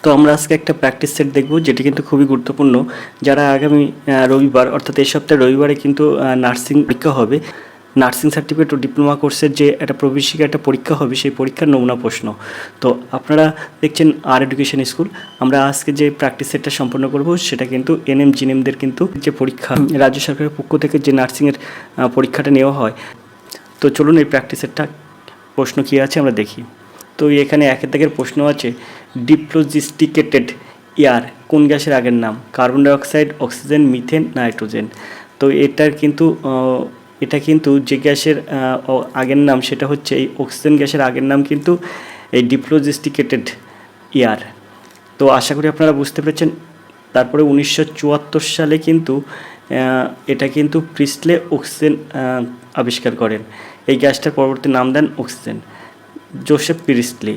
তো আমরা আজকে একটা প্র্যাকটিস সেট দেখব, যেটি কিন্তু খুবই গুরুত্বপূর্ণ। যারা আগামী রবিবার অর্থাৎ এই সপ্তাহে রবিবারে কিন্তু নার্সিং পরীক্ষা হবে, নার্সিং সার্টিফিকেট ও ডিপ্লোমা কোর্সের যে একটা প্রবেশিকা একটা পরীক্ষা হবে, সেই পরীক্ষার নমুনা প্রশ্ন। তো আপনারা দেখছেন আর এডুকেশন স্কুল। আমরা আজকে যে প্র্যাকটিস সেটটা সম্পন্ন করব সেটা কিন্তু এনএম জিএনএমদের কিন্তু যে পরীক্ষা রাজ্য সরকারের পক্ষ থেকে যে নার্সিংয়ের পরীক্ষাটা নেওয়া হয়। তো চলুন এই প্র্যাকটিস সেটটা প্রশ্ন কী আছে আমরা দেখি। তো এখানে একের দাগের প্রশ্ন আছে, ডিপ্লোজিস্টিকেটেড এয়ার কোন গ্যাসের আগের নাম? Carbon dioxide, oxygen, methane, nitrogen. তো এটা কিন্তু যে গ্যাসের আগের নাম সেটা হচ্ছে এই অক্সিজেন গ্যাসের আগের নাম কিন্তু এই ডিপ্লোজিস্টিকেটেড এয়ার। তো আশা করি আপনারা বুঝতে পেরেছেন। তারপরে 1974 সালে কিন্তু এটা কিন্তু প্রিস্টলে অক্সিজেন আবিষ্কার করেন। এই গ্যাসটার পরবর্তী নাম দেন অক্সিজেন, জোসেফ প্রিস্টলি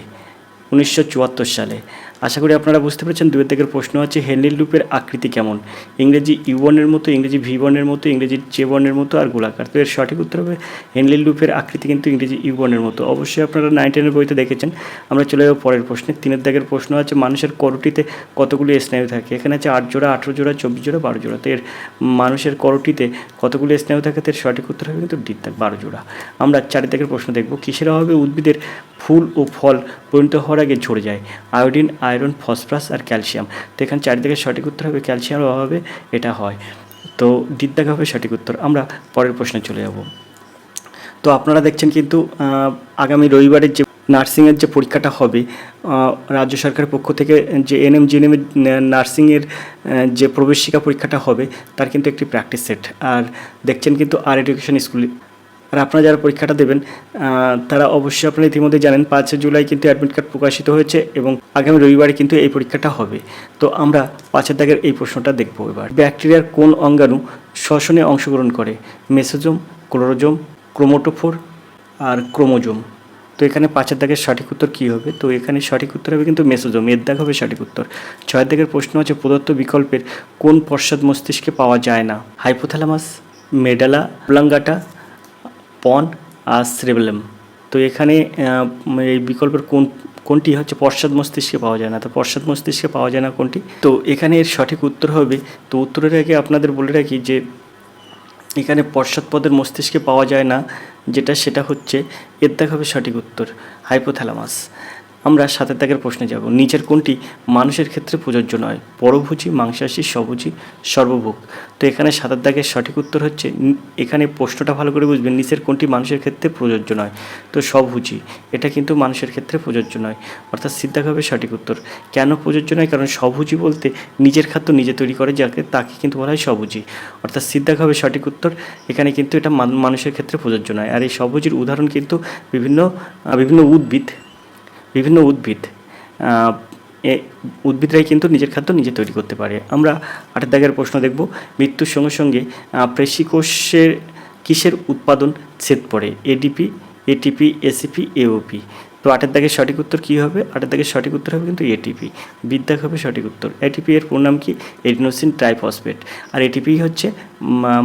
1974 সালে। আশা করি আপনারা বুঝতে পেরেছেন। দুয়ের দিকের প্রশ্ন আছে, হেনরি লুপের আকৃতি কেমন? ইংরেজি ইউ বর্ণের মতো, ইংরেজি ভি বর্ণের মতো, ইংরেজি জে বর্ণের মতো আর গোলাকার। তো এর সঠিক উত্তর হবে হেনরি লুপের আকৃতি কিন্তু ইংরেজি ইউ বর্ণের মতো। অবশ্যই আপনারা 9, 10 বইতে দেখেছেন। আমরা চলে যাবো পরের প্রশ্নে। 3 দাগের প্রশ্ন আছে, মানুষের করটিতে কতগুলি স্নায়ু থাকে? এখানে আছে 8 জোড়া, 18 জোড়া, 24 জোড়া, 12 জোড়া। তো এর মানুষের করটিতে কতগুলি স্নায়ু থাকে? এর সঠিক উত্তর হবে কিন্তু ডি দাগ, 12 জোড়া। আমরা 4 দাগের প্রশ্ন দেখব, কিসের অভাবে উদ্ভিদের ফুল ও ফল পরিণত হওয়ার আগে ঝরে যায়? আয়োডিন, আয়রন, ফসফরাস আর ক্যালসিয়াম। তো এখানে 4 দাগের সঠিক উত্তর হবে ক্যালসিয়ামের অভাবে এটা হয়। তো ডি দাগ হবে সঠিক উত্তর। আমরা পরের প্রশ্নে চলে যাব। তো আপনারা দেখছেন কিন্তু আগামী রবিবারের যে নার্সিংয়ের যে পরীক্ষাটা হবে রাজ্য সরকারের পক্ষ থেকে, যে এনএম জিএনএমের নার্সিংয়ের যে প্রবেশিকা পরীক্ষাটা হবে, তার কিন্তু একটি প্র্যাকটিস সেট। আর দেখছেন কিন্তু আর এডুকেশন স্কুলে। আর আপনারা যারা পরীক্ষাটা দেবেন তারা অবশ্যই আপনারা ইতিমধ্যে জানেন 5 জুলাই কিন্তু অ্যাডমিট কার্ড প্রকাশিত হয়েছে এবং আগামী রবিবারে কিন্তু এই পরীক্ষাটা হবে। তো আমরা 5 দাগের এই প্রশ্নটা দেখব এবার। ব্যাকটেরিয়ার কোন অঙ্গাণু শ্বসনে অংশগ্রহণ করে? মেসোজোম, ক্লোরোজোম, ক্রোমোটোফোর আর ক্রোমোজোম। তো এখানে 5 দাগের সঠিক উত্তর কী হবে? তো এখানে সঠিক উত্তর হবে কিন্তু মেসোজোম, এর দাগ হবে সঠিক উত্তর। 6 দাগের প্রশ্ন আছে, প্রদত্ত বিকল্পের কোন পশ্চাৎ মস্তিষ্কে পাওয়া যায় না? হাইপোথ্যালামাস, মেডালা ওব্লাঙ্গাটা, পন আর সেরেবেলাম। তো এখানে এই বিকল্পের কোনটি হচ্ছে পশ্চাৎ মস্তিষ্কে পাওয়া যায় না? তো পশ্চাৎ মস্তিষ্কে পাওয়া যায় না কোনটি? তো এখানে এর সঠিক উত্তর হবে, তো উত্তরের আগে আপনাদের বলে রাখি যে এখানে পশ্চাৎপদের মস্তিষ্কে পাওয়া যায় না সেটা হচ্ছে এর দাগ হবে সঠিক উত্তর, হাইপোথ্যালামাস। আমরা 7 দাগের প্রশ্নে যাব, নিচের কোনটি মানুষের ক্ষেত্রে প্রযোজ্য নয়? পরভোজী, মাংসাশী, স্বভোজী, সর্বভোগ। তো এখানে 7 দাগের সঠিক উত্তর হচ্ছে, এখানে প্রশ্নটা ভালো করে বুঝবেন, নিচের কোনটি মানুষের ক্ষেত্রে প্রযোজ্য নয়? তো স্বভোজী, এটা কিন্তু মানুষের ক্ষেত্রে প্রযোজ্য নয়, অর্থাৎ সিদ্ধাক হবে সঠিক উত্তর। কেন প্রযোজ্য নয়? কারণ স্বভোজী বলতে নিজের খাদ্য নিজে তৈরি করে তাকে কিন্তু বলা হয় স্বভোজী, অর্থাৎ সিদ্ধাক হবে সঠিক উত্তর। এখানে কিন্তু এটা মানুষের ক্ষেত্রে প্রযোজ্য নয়। আর এই স্বভোজীর উদাহরণ কিন্তু বিভিন্ন উদ্ভিদরাই কিন্তু নিজের খাদ্য নিজে তৈরি করতে পারে। আমরা 8 দাগের প্রশ্ন দেখব, মৃত্যুর সঙ্গে সঙ্গে পেশিকোষের কিসের উৎপাদন ছেদ পড়ে? ADP, ATP, ACP, AOP. তো 8 দাগের সঠিক উত্তর কী হবে? 8 দাগের সঠিক উত্তর হবে কিন্তু এটিপি, বিদ্যাক হবে সঠিক উত্তর। এটিপি এর পুরো নাম কি? Adenosine triphosphate. আর এটিপি হচ্ছে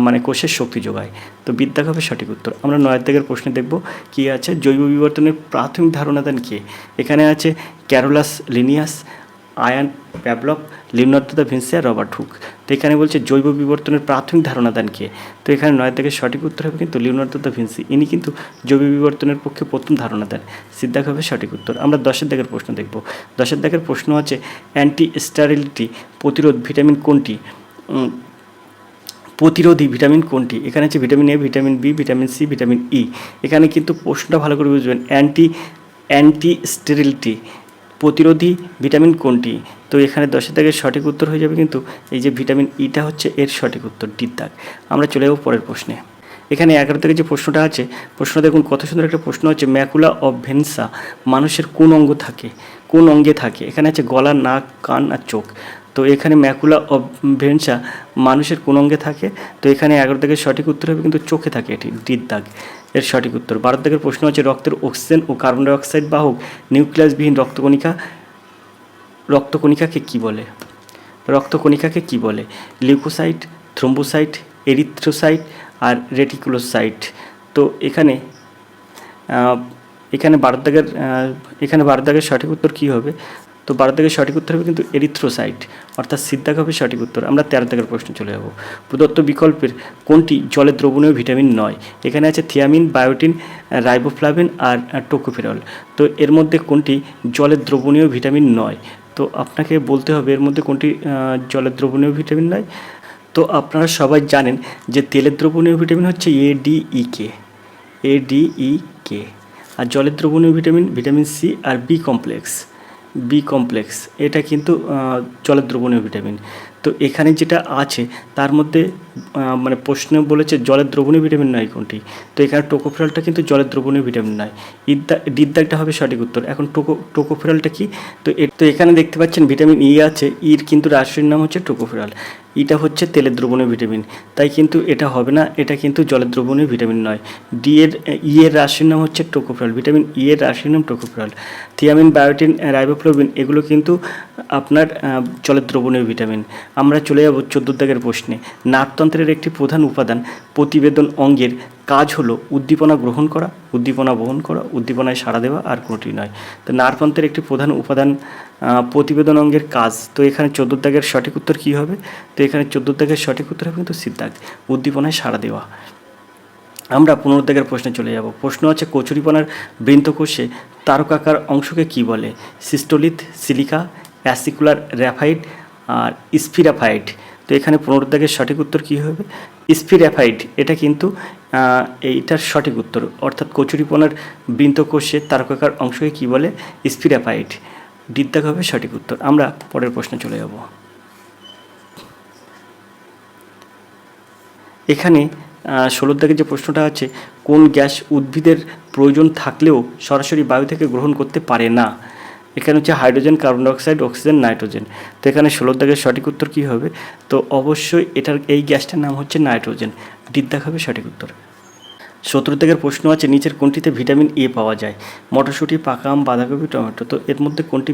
মানে কোষের শক্তি যোগায়। তো বিদ্যাক হবে সঠিক উত্তর। আমরা 9 দাগের প্রশ্নে দেখব, কি আছে, জৈব বিবর্তনের প্রাথমিক ধারণা দেন কে? এখানে আছে Carolus Linnaeus, Ivan Pavlov, Leonardo da Vinci আর রবার্ট হুক। তো এখানে বলছে জৈব বিবর্তনের প্রাথমিক ধারণা দেন কে? তো এখানে 9 দাগের সঠিক উত্তর হবে কিন্তু লিওনার্দো দা ভিঞ্চি, ইনি কিন্তু জৈব বিবর্তনের পক্ষে প্রথম ধারণা দেন, সিদ্ধাক হবে সঠিক উত্তর। আমরা 10 দাগের প্রশ্ন দেখব। 10 দাগের প্রশ্ন আছে, অ্যান্টি স্টেরিলিটি প্রতিরোধী ভিটামিন কোনটি? এখানে আছে vitamin A, vitamin B, vitamin C, vitamin E. এখানে কিন্তু প্রশ্নটা ভালো করে বুঝবেন, অ্যান্টি স্টেরিলিটি প্রতিরোধী ভিটামিন কোনটি? তো এখানে 10 দাগের সঠিক উত্তর হয়ে যাবে কিন্তু এই যে ভিটামিন ইটা হচ্ছে এর সঠিক উত্তর, ডি দাগ। আমরা চলে যাবো পরের প্রশ্নে। এখানে 11 থেকে যে প্রশ্নটা আছে, প্রশ্ন দেখুন কত সুন্দর একটা প্রশ্ন হচ্ছে, ম্যাকুলা অফ ভেনিসা মানুষের কোন অঙ্গে থাকে? এখানে আছে গলা, নাক, কান আর চোখ। তো এখানে ম্যাকুলা অফ ভেনিসা মানুষের কোন অঙ্গে থাকে? তো এখানে 11 দাগের সঠিক উত্তর হবে কিন্তু চোখে থাকে, এটি ডি দাগ এর সঠিক উত্তর। 12 দাগের প্রশ্ন হচ্ছে, রক্তের অক্সিজেন ও কার্বন ডাইঅক্সাইড বাহক নিউক্লিয়াসবিহীন রক্তকণিকাকে কি বলে? লিউকোসাইট, থ্রোম্বোসাইট, এরিথ্রোসাইট আর রেটিকুলোসাইট। তো এখানে 12 দাগের সঠিক উত্তর কী হবে? তো 12 দাগের সঠিক উত্তর হবে কিন্তু এরিথ্রোসাইট, অর্থাৎ সি দাগ হবে সঠিক উত্তর। আমরা 13 দাগের প্রশ্ন চলে যাব। প্রদত্ত বিকল্পের কোনটি জলে দ্রবণীয় ভিটামিন নয়? এখানে আছে থিয়ামিন, বায়োটিন, রাইবোফ্লাভিন আর টোকোফেরল। তো এর মধ্যে কোনটি জলের দ্রবণীয় ভিটামিন নয়? তো আপনাকে বলতে হবে এর মধ্যে কোনটি জলের দ্রবণীয় ভিটামিন নয়। তো আপনারা সবাই জানেন যে তেলের দ্রবণীয় ভিটামিন হচ্ছে ADEK, আর জলের দ্রবণীয় ভিটামিন সি আর বি কমপ্লেক্স, এটা কিন্তু জলের দ্রবণীয় ভিটামিন। তো এখানে যেটা আছে তার মধ্যে মানে প্রশ্ন বলেছে জলের দ্রবণীয় ভিটামিন নয় কোনটি, তো এখানে টোকোফেরলটা কিন্তু জলের দ্রবণীয় ভিটামিন নয়। ডিদ্দাগটা হবে সঠিক উত্তর। এখন টোকোফেরলটা কি? তো এখানে দেখতে পাচ্ছেন ভিটামিন ই আছে, ইর কিন্তু রাসায়নিক নাম হচ্ছে টোকোফেরল। এটা হচ্ছে তেলের দ্রবণীয় ভিটামিন, তাই কিন্তু এটা হবে না, এটা কিন্তু জলের দ্রবণীয় ভিটামিন নয়। ই এর রাসায়নিক নাম হচ্ছে টোকোফেরল, ভিটামিন ই এর রাসায়নিক নাম টোকোফেরল। থিয়ামিন, বায়োটিন, রাইবোফ্লাভিন এগুলো কিন্তু আপনার জলের দ্রবণীয় ভিটামিন। আমরা চলে যাব 14 দাগের প্রশ্নে। নাড়তন্ত্রের একটি প্রধান উপাদান প্রতিবেদন অঙ্গের কাজ হলো উদ্দীপনা গ্রহণ করা, উদ্দীপনা বহন করা, উদ্দীপনায় সাড়া দেওয়া, আর কোনটি নয়। তো নাড়তন্ত্রের একটি প্রধান উপাদান প্রতিবেদন অঙ্গের কাজ। তো এখানে 14 দাগের সঠিক উত্তর কী হবে? তো এখানে 14 দাগের সঠিক উত্তর হবে কিন্তু সি দাগ, উদ্দীপনায় সাড়া দেওয়া। আমরা 15 দাগের প্রশ্নে চলে যাব। প্রশ্ন আছে কচুরিপানার বৃন্তকোষে তারকাকার অংশকে কি বলে? সিস্টোলিথ, সিলিকা, অ্যাসিকুলার র্যাফাইড আর স্পিরাফাইড। তো এখানে 15 দাগের সঠিক উত্তর কী হবে? স্পিরাফাইড, এটা কিন্তু এইটার সঠিক উত্তর, অর্থাৎ কচুরিপানার বৃন্তকোষে তারকাকার অংশকে কি বলে? স্পিরাফাইড, ডিদ্দাগ হবে সঠিক উত্তর। আমরা পরের প্রশ্নে চলে যাব। এখানে 16 দাগের যে প্রশ্নটা আছে, কোন গ্যাস উদ্ভিদের প্রয়োজন থাকলেও সরাসরি বায়ু থেকে গ্রহণ করতে পারে না? এখানে হচ্ছে hydrogen, carbon dioxide, oxygen, nitrogen. তো এখানে 16 দাগের সঠিক উত্তর কী হবে? তো অবশ্যই এই গ্যাসটার নাম হচ্ছে নাইট্রোজেন, ডিদ্দাগ হবে সঠিক উত্তর। 17 দাগের প্রশ্ন আছে, নিচের কোনটিতে ভিটামিন এ পাওয়া যায়? মটরশুঁটি, পাকা আম, বাঁধাকপি, টমেটো। তো এর মধ্যে কোনটি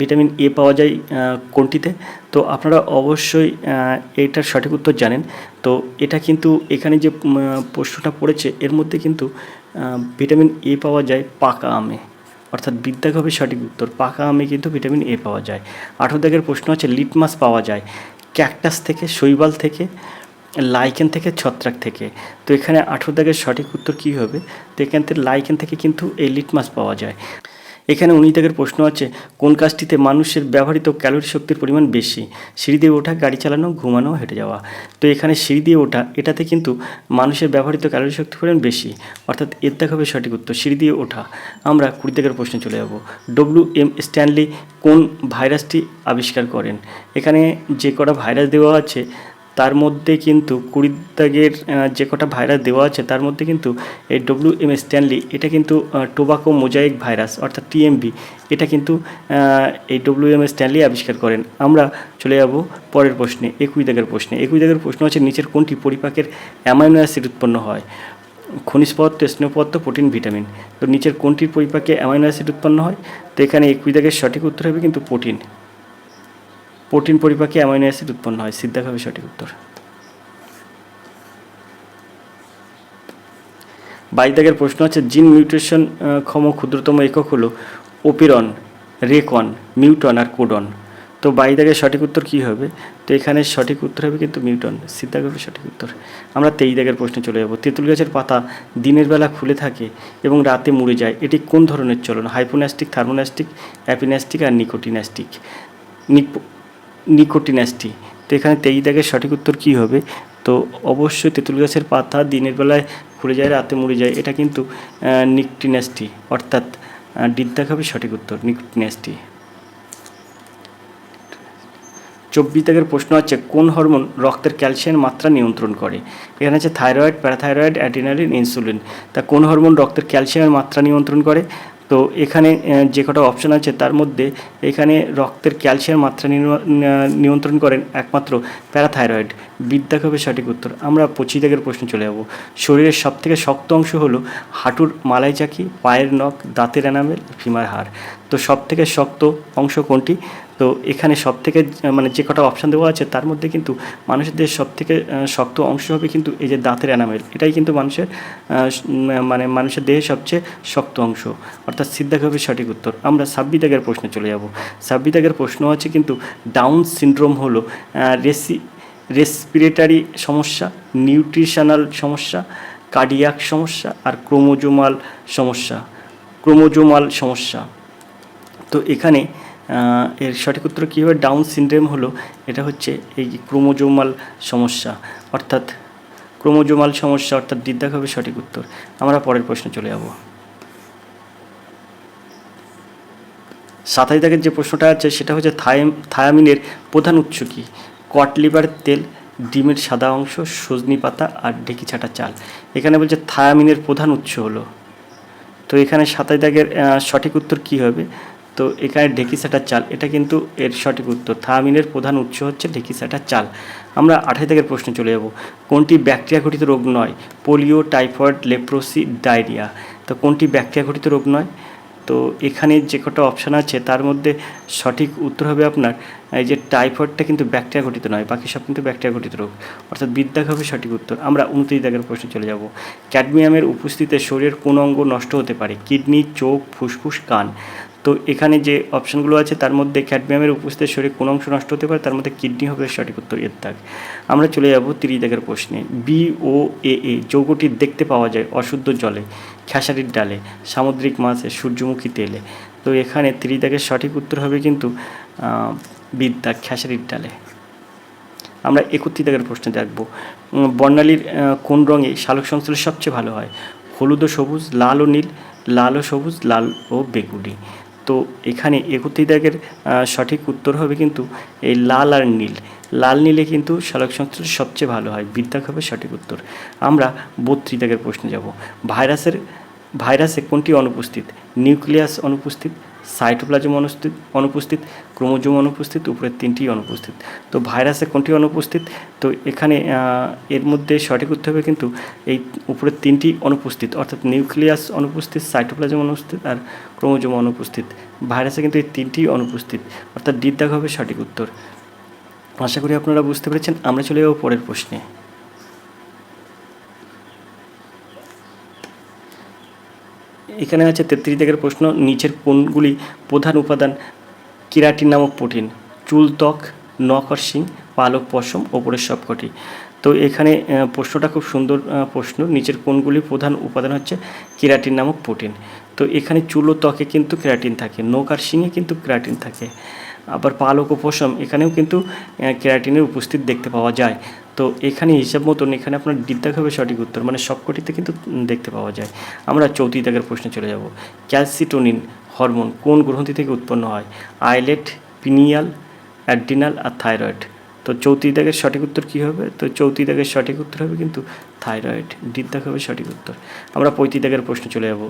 ভিটামিন এ পাওয়া যায় কোনটিতে? তো আপনারা অবশ্যই এইটার সঠিক উত্তর জানেন। তো এটা কিন্তু এখানে যে প্রশ্নটা পড়েছে এর মধ্যে কিন্তু ভিটামিন এ পাওয়া যায় পাকা আমে, অর্থাৎ বিদ্যাগ হবে সঠিক উত্তর। পাকা আমে কিন্তু ভিটামিন এ পাওয়া যায়। 18 দাগের প্রশ্ন আছে, লিটমাস পাওয়া যায় ক্যাকটাস থেকে, শৈবাল থেকে, লাইকেন থেকে, ছত্রাক থেকে। তো এখানে 18 দাগের সঠিক উত্তর কী হবে? তো এখান থেকে লাইকেন থেকে কিন্তু এই লিটমাস পাওয়া যায়। এখানে 19 দাগের প্রশ্ন আছে, কোন কাজটিতে মানুষের ব্যবহৃত ক্যালোরি শক্তির পরিমাণ বেশি? সিঁড়ি দিয়ে ওঠা, গাড়ি চালানো, ঘুমানো, হেঁটে যাওয়া। তো এখানে সিঁড়ি দিয়ে ওঠা, এটাতে কিন্তু মানুষের ব্যবহৃত ক্যালোরি শক্তির পরিমাণ বেশি, অর্থাৎ এর দেখা হবে সঠিক উত্তর, সিঁড়ি দিয়ে ওঠা। আমরা 20 দাগের প্রশ্নে চলে যাব। WM স্ট্যানলি কোন ভাইরাসটি আবিষ্কার করেন? এখানে যে কটা ভাইরাস দেওয়া আছে তার মধ্যে কিন্তু 20 দাগের যে কটা ভাইরাস দেওয়া আছে তার মধ্যে কিন্তু এই WM স্ট্যানলি, এটা কিন্তু টোবাকো মোজাইক ভাইরাস, অর্থাৎ TMV, এটা কিন্তু এই WM স্ট্যানলি আবিষ্কার করেন। আমরা চলে যাব পরের প্রশ্নে, 21 দাগের প্রশ্নে। 21 দাগের প্রশ্ন হচ্ছে, নিচের কোনটি পরিপাকের অ্যামাইনো অ্যাসিড উৎপন্ন হয়? খনিজ পদার্থ, স্নেহ পদার্থ, প্রোটিন, ভিটামিন। তো নিচের কোনটির পরিপাকে অ্যামাইনো অ্যাসিড উৎপন্ন হয়? তো এখানে 21 দাগের সঠিক উত্তর হবে কিন্তু প্রোটিন পরিপাকে অ্যামাইনো অ্যাসিড উৎপন্ন হয়, সিদ্ধাক হবে সঠিক উত্তর। 22 দাগের প্রশ্ন আছে, জিন মিউটেশন ক্ষম ক্ষুদ্রতম একক হলো ওপিরন, রেকন, মিউটন আর কোডন। তো 22 দাগের সঠিক উত্তর কী হবে? তো এখানে সঠিক উত্তর হবে কিন্তু মিউটন, সিদ্ধাক হবে সঠিক উত্তর। আমরা 23 দাগের প্রশ্নে চলে যাব। তেঁতুল গাছের পাতা দিনের বেলা খুলে থাকে এবং রাতে মুড়ে যায়, এটি কোন ধরনের চলন? হাইপোন্যাস্টিক, থার্মোন্যাস্টিক, অ্যাপিন্যাস্টিক আর নিকোটিন্যাস্টি। তো এখানে 23 দাগের সঠিক উত্তর কী হবে? তো অবশ্যই তেঁতুল গাছের পাতা দিনের বেলায় খুলে যায়, রাতে মুড়ে যায়, এটা কিন্তু নিকোটিন্যাস্টি, অর্থাৎ ডিদ্দাগ হবে সঠিক উত্তর, নিকোটিন্যাস্টি। 24 দাগের প্রশ্ন আছে, কোন হরমোন রক্তের ক্যালসিয়াম মাত্রা নিয়ন্ত্রণ করে? এখানে আছে থাইরয়েড, প্যারাথাইরয়েড, অ্যাড্রিনালিন, ইনসুলিন। তা কোন হরমোন রক্তের ক্যালসিয়ামের মাত্রা নিয়ন্ত্রণ করে? তো এখানে যে কটা অপশন আছে তার মধ্যে এখানে রক্তের ক্যালসিয়াম মাত্রা নিয়ন্ত্রণ করেন একমাত্র প্যারাথাইরয়েড, বিদ্যাগ হবে সঠিক উত্তর। আমরা 25 দাগের প্রশ্ন চলে যাব। শরীরের সবথেকে শক্ত অংশ হলো হাঁটুর মালাই চাকি, পায়ের নখ, দাঁতের এনামেল, ফিমার হাড়। তো সবথেকে শক্ত অংশ কোনটি? তো তো এখানে সব থেকে মানে যে কটা অপশান দেওয়া আছে তার মধ্যে কিন্তু মানুষের দেহের সব থেকে শক্ত অংশ হবে কিন্তু এই যে দাঁতের এনামেল, এটাই কিন্তু মানুষের মানে মানুষের দেহের সবচেয়ে শক্ত অংশ, অর্থাৎ সিদ্ধাক হবে সঠিক উত্তর। আমরা 26 দাগের প্রশ্নে চলে যাব। 26 দাগের প্রশ্ন আছে কিন্তু ডাউন সিনড্রোম হলো রেসপিরেটরি সমস্যা, নিউট্রিশনাল সমস্যা, কার্ডিয়াক সমস্যা আর ক্রোমোজোমাল সমস্যা। তো এখানে এর সঠিক উত্তর কী হবে? ডাউন সিনড্রোম হলো এটা হচ্ছে এই ক্রোমোজোমাল সমস্যা, অর্থাৎ দিদ্দাক হবে সঠিক উত্তর। আমরা পরের প্রশ্নে চলে যাব। 27 দাগের যে প্রশ্নটা আছে সেটা হচ্ছে থায়ামিনের প্রধান উৎস কী? কট লিভারের তেল, ডিমের সাদা অংশ, সজনি পাতা আর ঢেঁকি ছাঁটা চাল। এখানে বলছে থায়ামিনের প্রধান উৎস হলো, তো এখানে 27 দাগের সঠিক উত্তর কী হবে? তো এখানে ঢেঁকি ছাঁটা চাল, এটা কিন্তু এর সঠিক উত্তর। থায়ামিনের প্রধান উৎস হচ্ছে ঢেঁকি ছাঁটা চাল। আমরা 28 দাগের প্রশ্নে চলে যাব। কোনটি ব্যাকটেরিয়া ঘটিত রোগ নয়? Polio, typhoid, leprosy, diarrhoea. তো কোনটি ব্যাকটেরিয়া ঘটিত রোগ নয়? তো এখানে যে কটা অপশান আছে তার মধ্যে সঠিক উত্তর হবে আপনার এই যে টাইফয়েডটা কিন্তু ব্যাকটেরিয়া ঘটিত নয়, বাকি সব কিন্তু ব্যাকটেরিয়া ঘটিত রোগ, অর্থাৎ বিদ্যাক হবে সঠিক উত্তর। আমরা 29 দাগের প্রশ্নে চলে যাব। ক্যাডমিয়ামের উপস্থিতিতে শরীরের কোন অঙ্গ নষ্ট হতে পারে? কিডনি, চোখ, ফুসফুস, কান। তো এখানে যে অপশানগুলো আছে তার মধ্যে ক্যাডমিয়ামের উপস্থিতিতে শরীরে কোন অংশ নষ্ট হতে পারে? তার মধ্যে কিডনি হবে সঠিক উত্তর, এর দাগ। আমরা চলে যাব 30 দাগের প্রশ্নে। BOAA যৌগটি দেখতে পাওয়া যায় অশুদ্ধ জলে, খেসারির ডালে, সামুদ্রিক মাছে, সূর্যমুখী তেলে। তো এখানে 30 দাগের সঠিক উত্তর হবে কিন্তু বিদ্যাক, খেসারির ডালে। আমরা 31 দাগের প্রশ্নে দেখব। বর্ণালীর কোন রঙে সালোক সংশ্লেষ সবচেয়ে ভালো হয়? হলুদ ও সবুজ, লাল ও নীল, লাল ও সবুজ, লাল ও বেগুনি। তো এখানে 31 দাগের সঠিক উত্তর হবে কিন্তু এই লাল আর নীল। লাল নীলে কিন্তু সালোক সংশ্লেষ সবচেয়ে ভালো হয়, বিদ্যাক হবে সঠিক উত্তর। আমরা 32 দাগের প্রশ্নে যাব। ভাইরাসে কোনটি অনুপস্থিত? নিউক্লিয়াস অনুপস্থিত, সাইটোপ্লাজম অনুপস্থিত, ক্রোমোজোম অনুপস্থিত, উপরের তিনটি অনুপস্থিত। তো ভাইরাসে কোনটি অনুপস্থিত? তো এখানে এর মধ্যে সঠিক উত্তর হবে কিন্তু এই উপরের তিনটি অনুপস্থিত, অর্থাৎ নিউক্লিয়াস অনুপস্থিত, সাইটোপ্লাজম অনুপস্থিত আর ক্রোমোজোম অনুপস্থিত। ভাইরাসে কিন্তু এই তিনটি অনুপস্থিত, অর্থাৎ ডি দাগ হবে সঠিক উত্তর। আশা করি আপনারা বুঝতে পেরেছেন। আমরা চলে যাব পরের প্রশ্নে। এখানে আছে 33 দাগের প্রশ্ন। নিচের কোনগুলি প্রধান উপাদান কেরাটিন নামক প্রোটিন? চুল, ত্বক, নখ আর শিং, পালক, পশম, ওপরের সবকটি। তো এখানে প্রশ্নটা খুব সুন্দর প্রশ্ন। নিচের কোনগুলি প্রধান উপাদান হচ্ছে কেরাটিন নামক প্রোটিন? তো এখানে চুল ও ত্বকে কিন্তু কেরাটিন থাকে, নখ আর শিঙে কিন্তু কেরাটিন থাকে, আবার পালক ও পশম এখানেও কিন্তু কেরাটিনের উপস্থিত দেখতে পাওয়া যায়। তো এখানে হিসাব মতন এখানে আপনার ডিদ্দাক হবে সঠিক উত্তর, মানে সবকটিতে কিন্তু দেখতে পাওয়া যায়। আমরা 34 দাগের প্রশ্নে চলে যাব। ক্যালসিটোনিন হরমোন কোন গ্রন্থি থেকে উৎপন্ন হয়? আইলেট, পিনিয়াল, অ্যাড্রিনাল আর থাইরয়েড। তো 34 দাগের সঠিক উত্তর কী হবে? তো 34 দাগের সঠিক উত্তর হবে কিন্তু থাইরয়েড, ডিদ্দাক হবে সঠিক উত্তর। আমরা 35 দাগের প্রশ্নে চলে যাব।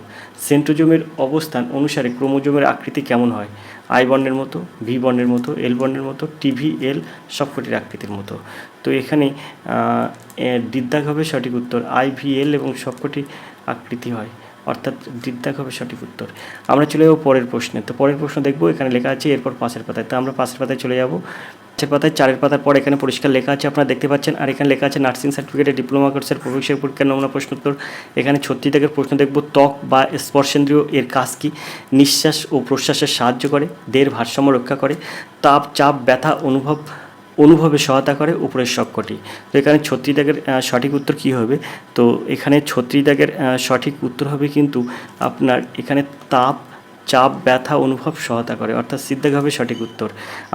সেন্ট্রোজোমের অবস্থান অনুসারে ক্রোমোজোমের আকৃতি কেমন হয়? আই বর্ণের মতো, ভি বর্ণের মতো, এল বর্ণের মতো, TVL সবকটির আকৃতির মতো। তো এখানে ডিদ্দাক হবে সঠিক উত্তর, IVL এবং সবকটি আকৃতি হয়, অর্থাৎ ডিদ্দাক হবে সঠিক উত্তর। আমরা চলে যাবো পরের প্রশ্নে। তো পরের প্রশ্ন দেখবো, এখানে লেখা আছে এরপর পাশের পাতায়। তো আমরা পাশের পাতায় চলে যাব। পাশের পাতায় 4 পাতার পর এখানে পরিষ্কার লেখা আছে, আপনারা দেখতে পাচ্ছেন। আর এখানে লেখা আছে নার্সিং সার্টিফিকেটের ডিপ্লোমা কোর্সের প্রবেশিকা পরীক্ষার নমুনা প্রশ্নোত্তর। এখানে 36 দাগের প্রশ্ন দেখব। ত্বক বা স্পর্শেন্দ্রিয় এর কাজ কী? নিঃশ্বাস ও প্রশ্বাসে সাহায্য করে, দেহের ভারসাম্য রক্ষা করে, তাপ, চাপ, ব্যথা অনুভবে সহায়তা করে, উপরের সবকটি। তো এখানে 36 দাগের সঠিক উত্তর কী হবে? তো এখানে 36 দাগের সঠিক উত্তর হবে কিন্তু আপনার এখানে তাপ, চাপ, ব্যথা অনুভব সহায়তা করে, অর্থাৎ সিদ্ধাক হবে সঠিক উত্তর।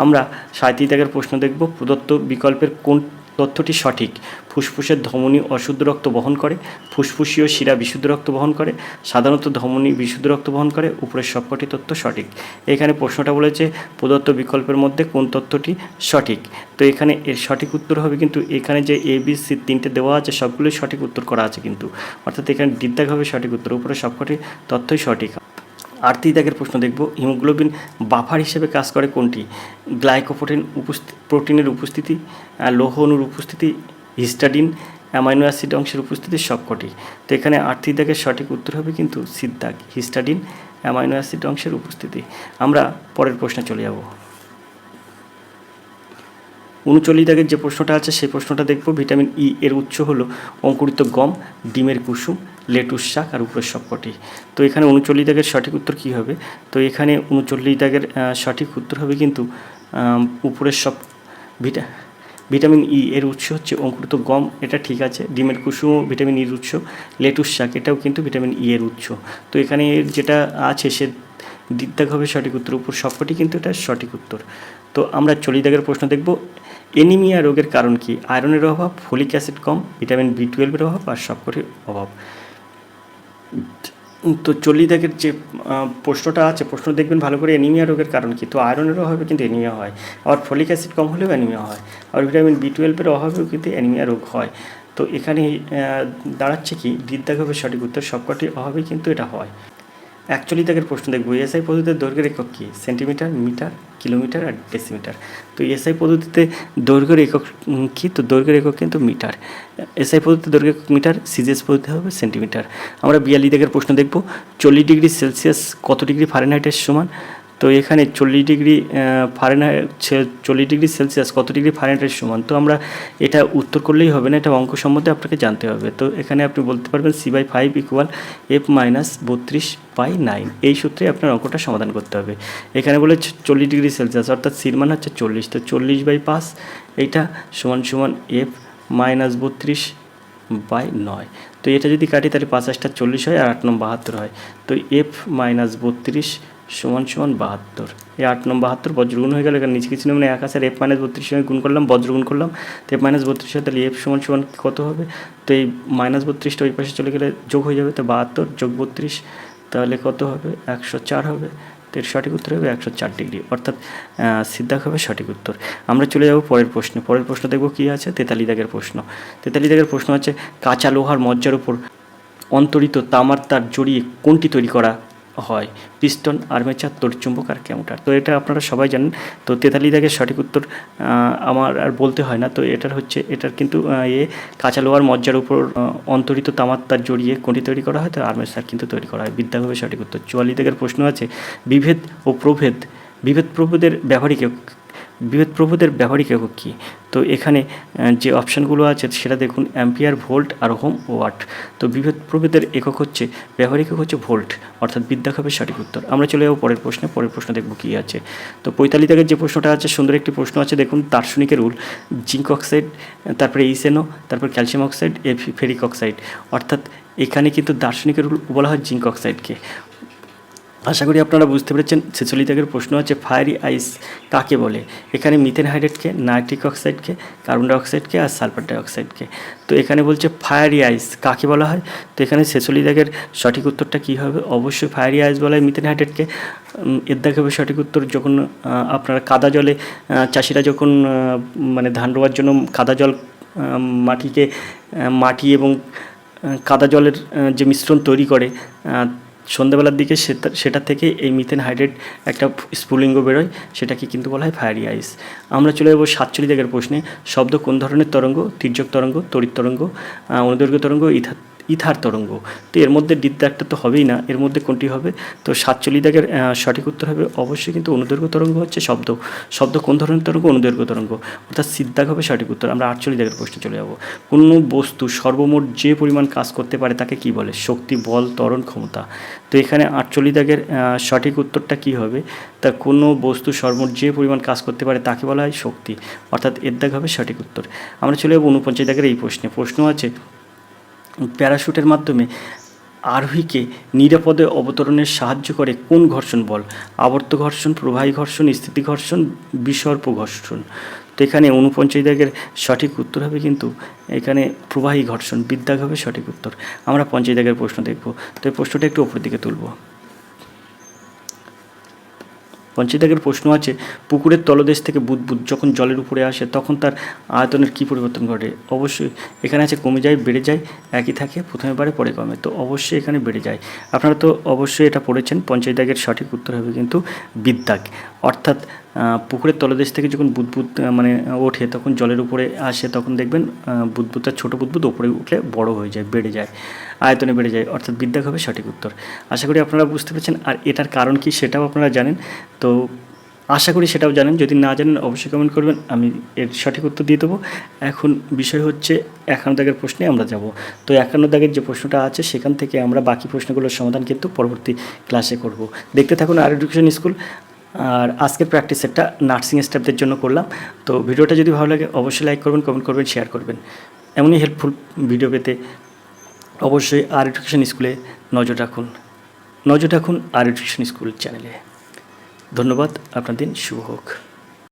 আমরা 37 দাগের প্রশ্ন দেখব। প্রদত্ত বিকল্পের কোন তথ্যটি সঠিক? ফুসফুসের ধমনী অশুদ্ধ রক্ত বহন করে, ফুসফুসীয় শিরা বিশুদ্ধ রক্ত বহন করে, সাধারণত ধমনী বিশুদ্ধ রক্ত বহন করে, উপরের সবকটি তথ্য সঠিক। এখানে প্রশ্নটা বলেছে প্রদত্ত বিকল্পের মধ্যে কোন তথ্যটি সঠিক। তো এখানে এর সঠিক উত্তর হবে কিন্তু এখানে যে ABC 3টে দেওয়া আছে সবগুলোই সঠিক উত্তর করা আছে কিন্তু, অর্থাৎ এখানে ডিদ্দাক হবে সঠিক উত্তর, উপরের সবকটি তথ্যই সঠিক। 38 দাগের প্রশ্ন দেখব। হিমোগ্লোবিন বাফার হিসেবে কাজ করে কোনটি? প্রোটিনের উপস্থিতি, লৌহ অণুর উপস্থিতি, হিস্টাডিন, অ্যামাইনো অ্যাসিড অংশের উপস্থিতি, সবকটি। তো এখানে 38 দাগের সঠিক উত্তর হবে কিন্তু সিদ্ধাক, হিস্টাডিন, অ্যামাইনো অ্যাসিড অংশের উপস্থিতি। আমরা পরের প্রশ্নে চলে যাব। 39 দাগের যে প্রশ্নটা আছে সেই প্রশ্নটা দেখব। ভিটামিন ই এর উৎস হলো অঙ্কুরিত গম, ডিমের কুসুম, লেটুস শাক আর উপরের সবকটি। তো এখানে 39 দাগের সঠিক উত্তর কী হবে? তো এখানে 39 দাগের সঠিক উত্তর হবে কিন্তু উপরের সব ভিটামিন ই এর উৎস হচ্ছে অঙ্কুরিত গম, এটা ঠিক আছে। ডিমের কুসুমও ভিটামিন ইর উৎস, লেটুস শাক এটাও কিন্তু ভিটামিন ই এর উৎস। তো এখানে যেটা আছে সে দ্বিত্যাগ হবে সঠিক উত্তর, উপর সবকটি কিন্তু এটা সঠিক উত্তর। তো আমরা 40 দাগের প্রশ্ন দেখব। এনিমিয়া রোগের কারণ কি? আয়রনের অভাব, ফলিক অ্যাসিড কম, ভিটামিন বি12 অভাব আর সবকটির অভাব। তো 40 দাগের যে প্রশ্নটা আছে, প্রশ্ন দেখবেন ভালো করে, এনিমিয়া রোগের কারণ কি? তো আয়রনের অভাবে কিন্তু এনিমিয়া হয়, আবার ফলিক অ্যাসিড কম হলেও অ্যানিমিয়া হয়, আর ভিটামিন বি12 অভাবেও কিন্তু অ্যানিমিয়া রোগ হয়। তো এখানে দাঁড়াচ্ছে কি? দ্বিত্যাগ হবে সঠিক উত্তর, সবকটি অভাবেই কিন্তু এটা হয়। 41 দাগের প্রশ্ন দেখব। এসআই পদ্ধতিতে দৈর্ঘ্যের একক কী? সেন্টিমিটার, মিটার, কিলোমিটার আর ডেসিমিটার। তো এসআই পদ্ধতিতে দৈর্ঘ্যের একক কী? তো দৈর্ঘ্যের একক কিন্তু মিটার। এসআই পদ্ধতিতে দৈর্ঘ্য একক মিটার, সিজিএস পদ্ধতি হবে সেন্টিমিটার। আমরা 42 দাগের প্রশ্ন দেখব। 40 ডিগ্রি সেলসিয়াস কত ডিগ্রি ফারেনহাইটের সমান? তো এখানে 40 ডিগ্রি ফারেনহাইট 40 ডিগ্রি সেলসিয়াস কত ডিগ্রি ফারেনহাইটের সমান? তো আমরা এটা উত্তর করলেই হবে না, এটা অঙ্ক সম্বন্ধে আপনাকে জানতে হবে। তো এখানে আপনি বলতে পারবেন C/5 = F - 32/9, এই সূত্রে আপনার অঙ্কটা সমাধান করতে হবে। এখানে বলে 40 ডিগ্রি সেলসিয়াস অর্থাৎ সির মান হচ্ছে 40, তো 40/5 এইটা সমান সমান F - 32/9। তো এটা যদি কাটি তাহলে 5 × 40 হয় আর 8 × 72 হয়। তো F - 32 সমান সমান 72। এই 8 × 72 বজ্রগুণ হয়ে গেল, এখানে নিচে কিছু মানে 1 আছে, আর F - 32 সঙ্গে গুণ করলাম, বজ্রগুণ করলাম, তো F - 32 হয়, তাহলে F সমান সমান কত হবে? তো এই -32টা ওই পাশে চলে গেলে যোগ হয়ে যাবে, তো 72 যোগ 32 তাহলে কত হবে? 104 হবে। তো এর সঠিক উত্তর হবে 104 ডিগ্রি, অর্থাৎ সিদ্ধাক হবে সঠিক উত্তর। আমরা চলে যাব পরের প্রশ্নে। পরের প্রশ্ন দেখব কী আছে? 43 দাগের প্রশ্ন। 43 দাগের প্রশ্ন আছে, কাঁচা লোহার মজ্জার উপর অন্তরিত তামার তার জড়িয়ে কোনটি তৈরি করা হয়? পিস্টন, আর্মেচার, তড়িৎচুম্বক আর কমিউটার। তো এটা আপনারা সবাই জানেন। তো 43 দাগের সঠিক উত্তর আমার আর বলতে হয় না। তো এটার কিন্তু কাঁচা লোহার মজ্জার উপর অন্তরিত তামার তার জড়িয়ে কোনটি তৈরি করা হয়? তো আর্মেচার কিন্তু তৈরি করা হয়, বিদ্যা হবে সঠিক উত্তর। 44 দাগের প্রশ্ন আছে, বিভেদ ও প্রভেদ, বিভেদ প্রভেদের ব্যবহারিক একক কী? তো এখানে যে অপশানগুলো আছে সেটা দেখুন, অ্যাম্পিয়ার, ভোল্ট আর ওহম, ওয়াট। তো বিভেদ প্রভেদের একক হচ্ছে, ব্যবহারিক একক হচ্ছে ভোল্ট, অর্থাৎ বিদ্যা হবে সঠিক উত্তর। আমরা চলে যাবো পরের প্রশ্নে। পরের প্রশ্ন দেখব কী আছে। তো 45 দাগের যে প্রশ্নটা আছে, সুন্দর একটি প্রশ্ন আছে, দেখুন, দার্শনিকের রুল, জিঙ্ক অক্সাইড, তারপরে ইসেনো, তারপর ক্যালসিয়াম অক্সাইড, ফেরিক অক্সাইড। অর্থাৎ এখানে কিন্তু দার্শনিকের রুল বলা হয় জিঙ্ক অক্সাইডকে। আশা করি আপনারা বুঝতে পেরেছেন। 46 দাগের প্রশ্ন আছে, ফায়ারি আইস কাকে বলে? এখানে মিথেন হাইড্রেটকে, নাইট্রিক অক্সাইডকে, কার্বন ডাইঅক্সাইডকে আর সালফার ডাইঅক্সাইডকে। তো এখানে বলছে ফায়ারি আইস কাকে বলা হয়? তো এখানে 46 দাগের সঠিক উত্তরটা কী হবে? অবশ্যই ফায়ারি আইস বলা হয় মিথেন হাইড্রেটকে। এর দাগ হবে সঠিক উত্তর, যখন আপনারা কাদা জলে চাষিরা যখন মানে ধান রোয়ার জন্য কাদা জল মাটি এবং কাদা জলের যে মিশ্রণ তৈরি করে সন্ধ্যাবেলার দিকে, সেটা থেকে এই মিথেন হাইড্রেট একটা স্ফুলিঙ্গ বেরোয়, সেটাকে কিন্তু বলা হয় ফায়ারি আইস। আমরা চলে যাবো 47 দাগের প্রশ্নে। শব্দ কোন ধরনের তরঙ্গ? তির্যক তরঙ্গ, তড়িৎ তরঙ্গ, অনুদৈর্ঘ্য তরঙ্গ, ইথার তরঙ্গ। তো এর মধ্যে একটা তো হবেই না, এর মধ্যে কোনটি হবে? তো 47 দাগের সঠিক উত্তর হবে অবশ্যই কিন্তু অনুদৈর্ঘ্য তরঙ্গ হচ্ছে শব্দ কোন ধরনের তরঙ্গ? অনুদৈর্ঘ্য তরঙ্গ, অর্থাৎ সিদ্ধাক হবে সঠিক উত্তর। আমরা 48 দাগের প্রশ্নে চলে যাব। কোনো বস্তু সর্বমোট যে পরিমাণ কাজ করতে পারে তাকে কি বলে? শক্তি, বল, ত্বরণ, ক্ষমতা। তো এখানে 48 দাগের সঠিক উত্তরটা কী হবে? তা কোনো বস্তু সর্বমোট যে পরিমাণ কাজ করতে পারে তাকে বলা হয় শক্তি, অর্থাৎ এর দাগ হবে সঠিক উত্তর। আমরা চলে যাব 49 দাগের এই প্রশ্ন আছে, প্যারাশুটের মাধ্যমে আরোহীকে নিরাপদে অবতরণের সাহায্য করে কোন ঘর্ষণ বল? আবর্ত ঘর্ষণ, প্রবাহী ঘর্ষণ, স্থিতি ঘর্ষণ, বিসর্প ঘর্ষণ। তো এখানে 49 দাগের সঠিক উত্তর হবে কিন্তু এখানে প্রবাহী ঘর্ষণ, বিদ্যাগ হবে সঠিক উত্তর। আমরা 50 দাগের প্রশ্ন দেখব। তো এই প্রশ্নটা একটু উপরের দিকে তুলব। 50 দাগের প্রশ্ন আছে, পুকুরের তলদেশ থেকে বুদবুদ যখন জলের উপরে আসে তখন তার আয়তনের কী পরিবর্তন ঘটে? অবশ্যই এখানে আছে কমে যায়, বেড়ে যায়, একই থাকে, প্রথমে বাড়ে পরে কমে। তো অবশ্যই এখানে বেড়ে যায়। আপনারা তো অবশ্যই এটা পড়েছেন। 50 দাগের সঠিক উত্তর হবে কিন্তু বিদ্যাগ, অর্থাৎ পুকুরের তলদেশ থেকে যখন বুদবুদ মানে ওঠে তখন জলের উপরে আসে, তখন দেখবেন বুদবুদটা ছোটো বুদবুদ ওপরে উঠলে বড় হয়ে যায়, বেড়ে যায়, আয়তনে বেড়ে যায়, অর্থাৎ বিদ্যাগ হবে সঠিক উত্তর। আশা করি আপনারা বুঝতে পেরেছেন। আর এটার কারণ কি সেটাও আপনারা জানেন। তো আশা করি সেটাও জানেন। যদি না জানেন অবশ্যই কমেন্ট করবেন, আমি এর সঠিক উত্তর দিয়ে দেবো। এখন বিষয় হচ্ছে 51 দাগের প্রশ্নে আমরা যাব। তো 51 দাগের যে প্রশ্নটা আছে সেখান থেকে আমরা বাকি প্রশ্নগুলোর সমাধান কিন্তু পরবর্তী ক্লাসে করব। দেখতে থাকুন আর এডুকেশন স্কুল। আর আজকের প্র্যাকটিস সেটটা নার্সিং স্টাফদের জন্য করলাম। তো ভিডিওটা যদি ভালো লাগে অবশ্যই লাইক করবেন, কমেন্ট করবেন, শেয়ার করবেন। এমনই হেল্পফুল ভিডিও পেতে অবশ্যই আর এডুকেশন স্কুলে নজর রাখুন আর এডুকেশন স্কুল চ্যানেলে। ধন্যবাদ, আপনার দিন শুভ হোক।